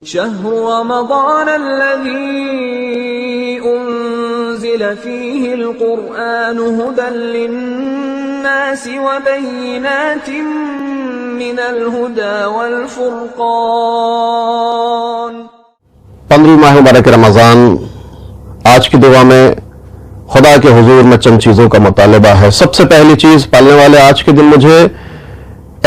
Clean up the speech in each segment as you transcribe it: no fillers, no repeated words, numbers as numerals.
شهر رمضان الذي أنزل فيه القرآن هدى للناس وبينات من الهدى والفرقان۔ 15 ماہ مبارک رمضان، آج کی دعا میں خدا کے حضور میں چند چیزوں کا مطالبہ ہے۔ سب سے پہلی چیز، پالنے والے آج کے دن مجھے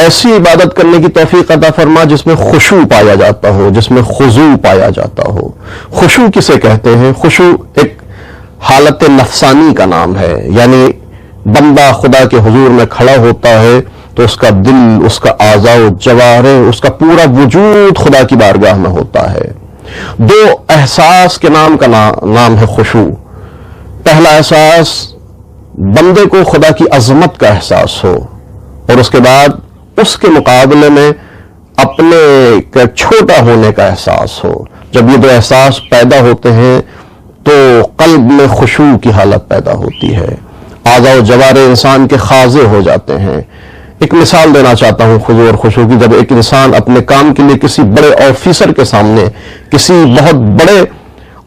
ایسی عبادت کرنے کی توفیق عطا فرما جس میں خشوع پایا جاتا ہو، جس میں خضوع پایا جاتا ہو۔ خشوع کسے کہتے ہیں؟ خشوع ایک حالت نفسانی کا نام ہے، یعنی بندہ خدا کے حضور میں کھڑا ہوتا ہے تو اس کا دل، اس کا اعضاء و جوارح، اس کا پورا وجود خدا کی بارگاہ میں ہوتا ہے۔ دو احساس کے نام کا نام ہے خشوع۔ پہلا احساس بندے کو خدا کی عظمت کا احساس ہو، اور اس کے بعد اس کے مقابلے میں اپنے چھوٹا ہونے کا احساس ہو۔ جب یہ دو احساس پیدا ہوتے ہیں تو قلب میں خشوع کی حالت پیدا ہوتی ہے، اعضاء و جوارح انسان کے خاضع ہو جاتے ہیں۔ ایک مثال دینا چاہتا ہوں خضوع اور خشوع کی۔ جب ایک انسان اپنے کام کے لیے کسی بڑے آفیسر کے سامنے، کسی بہت بڑے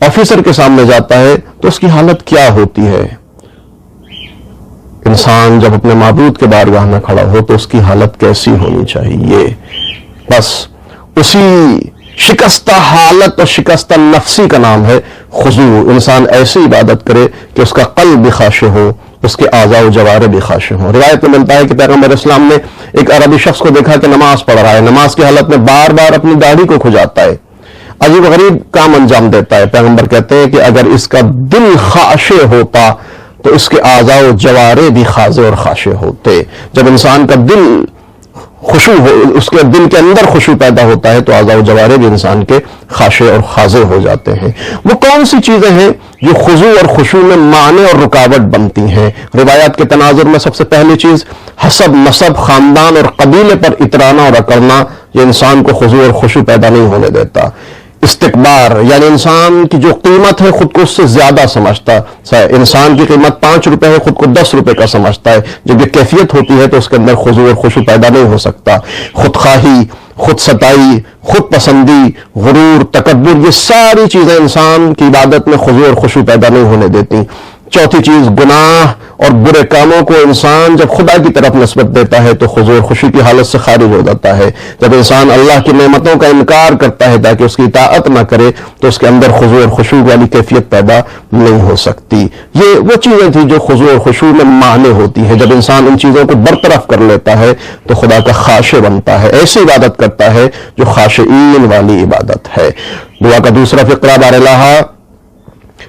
آفیسر کے سامنے جاتا ہے تو اس کی حالت کیا ہوتی ہے؟ انسان جب اپنے معبود کے بارگاہ میں کھڑا ہو تو اس کی حالت کیسی ہونی چاہیے؟ بس اسی شکستہ حالت اور شکستہ نفسی کا نام ہے خضوع۔ انسان ایسی عبادت کرے کہ اس کا قلب بھی خاشع ہو، اس کے اعضاء و جوارح بھی خاشع ہوں۔ روایت میں ملتا ہے کہ پیغمبر اسلام نے ایک عربی شخص کو دیکھا کہ نماز پڑھ رہا ہے، نماز کی حالت میں بار بار اپنی داڑھی کو کھجاتا ہے، عجیب غریب کام انجام دیتا ہے۔ پیغمبر کہتے ہیں کہ اگر اس کا دل خاشع ہوتا تو اس کے اعضاء و جوارح بھی خاضع اور خاشع ہوتے۔ جب انسان کا دل خشوع ہو، اس کے دل کے اندر خشوع پیدا ہوتا ہے تو اعضاء و جوارح بھی انسان کے خاشع اور خاضع ہو جاتے ہیں۔ وہ کون سی چیزیں ہیں جو خضوع اور خشوع میں مانع اور رکاوٹ بنتی ہیں؟ روایات کے تناظر میں سب سے پہلی چیز حسب، نسب، خاندان اور قبیلے پر اترانا اور اکڑنا، یہ انسان کو خضوع اور خشوع پیدا نہیں ہونے دیتا۔ استکبار، یعنی انسان کی جو قیمت ہے خود کو اس سے زیادہ سمجھتا ہے۔ انسان کی قیمت 5 روپے ہے، خود کو 10 روپے کا سمجھتا ہے۔ جب یہ کیفیت ہوتی ہے تو اس کے اندر خضوع اور خشوع پیدا نہیں ہو سکتا۔ خودخواہی، خود ستائی، خود پسندی، غرور، تکبر، یہ ساری چیزیں انسان کی عبادت میں خضوع اور خشوع پیدا نہیں ہونے دیتی۔ چوتھی چیز گناہ اور برے کاموں کو انسان جب خدا کی طرف نسبت دیتا ہے تو خضوع اور خشوع کی حالت سے خارج ہو جاتا ہے۔ جب انسان اللہ کی نعمتوں کا انکار کرتا ہے تاکہ اس کی اطاعت نہ کرے تو اس کے اندر خضوع اور خشوع والی کیفیت پیدا نہیں ہو سکتی۔ یہ وہ چیزیں تھیں جو خضوع اور خشوع میں مانع ہوتی ہے۔ جب انسان ان چیزوں کو برطرف کر لیتا ہے تو خدا کا خاشع بنتا ہے، ایسی عبادت کرتا ہے جو خاشعین والی عبادت ہے۔ دعا کا دوسرا فقرہ، بار الہ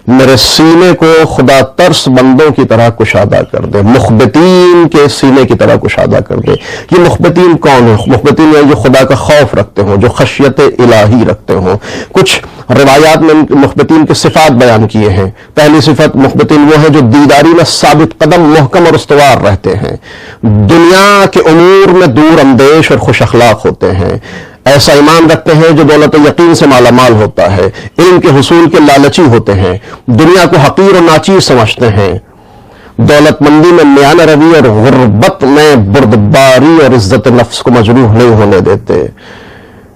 میرے سینے کو خدا ترس بندوں کی طرح کشادہ کر دے، مخبتین کے سینے کی طرح کشادہ کر دے۔ یہ مخبتین کون ہیں؟ مخبتین ہیں جو خدا کا خوف رکھتے ہوں، جو خشیت الہی رکھتے ہوں۔ کچھ روایات میں مخبتین کے صفات بیان کیے ہیں۔ پہلی صفت مخبتین وہ ہے جو دیداری میں ثابت قدم، محکم اور استوار رہتے ہیں، دنیا کے امور میں دور اندیش اور خوش اخلاق ہوتے ہیں، ایسا ایمان رکھتے ہیں جو دولت و یقین سے مالا مال ہوتا ہے، علم کے حصول کے لالچی ہوتے ہیں، دنیا کو حقیر و ناچیز سمجھتے ہیں، دولت مندی میں میانہ روی اور غربت میں بردباری اور عزت نفس کو مجروح نہیں ہونے دیتے،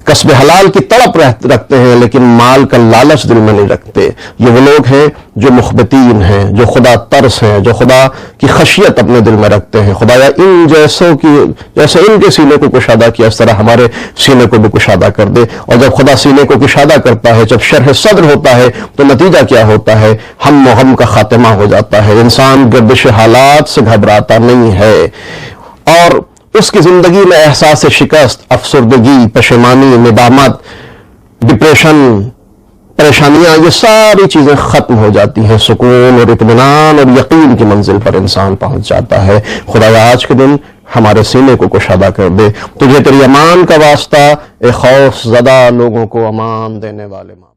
کسب حلال کی تڑپ رکھتے ہیں لیکن مال کا لالچ دل میں نہیں رکھتے۔ یہ وہ لوگ ہیں جو مخبتین ہیں، جو خدا ترس ہیں، جو خدا کی خشیت اپنے دل میں رکھتے ہیں۔ خدایا ان جیسے ان کے سینے کو کشادہ کیا اس طرح ہمارے سینے کو بھی کشادہ کر دے۔ اور جب خدا سینے کو کشادہ کرتا ہے، جب شرح صدر ہوتا ہے تو نتیجہ کیا ہوتا ہے؟ ہم و غم کا خاتمہ ہو جاتا ہے۔ انسان گردش حالات سے گھبراتا نہیں ہے، اور اس کی زندگی میں احساس شکست، افسردگی، پشیمانی، ندامت، ڈپریشن، پریشانیاں، یہ ساری چیزیں ختم ہو جاتی ہیں۔ سکون اور اطمینان اور یقین کی منزل پر انسان پہنچ جاتا ہے۔ خدایا آج کے دن ہمارے سینے کو کشادہ کر دے، تجھے تیری امان کا واسطہ، اے خوف زدہ لوگوں کو امان دینے والے ماں۔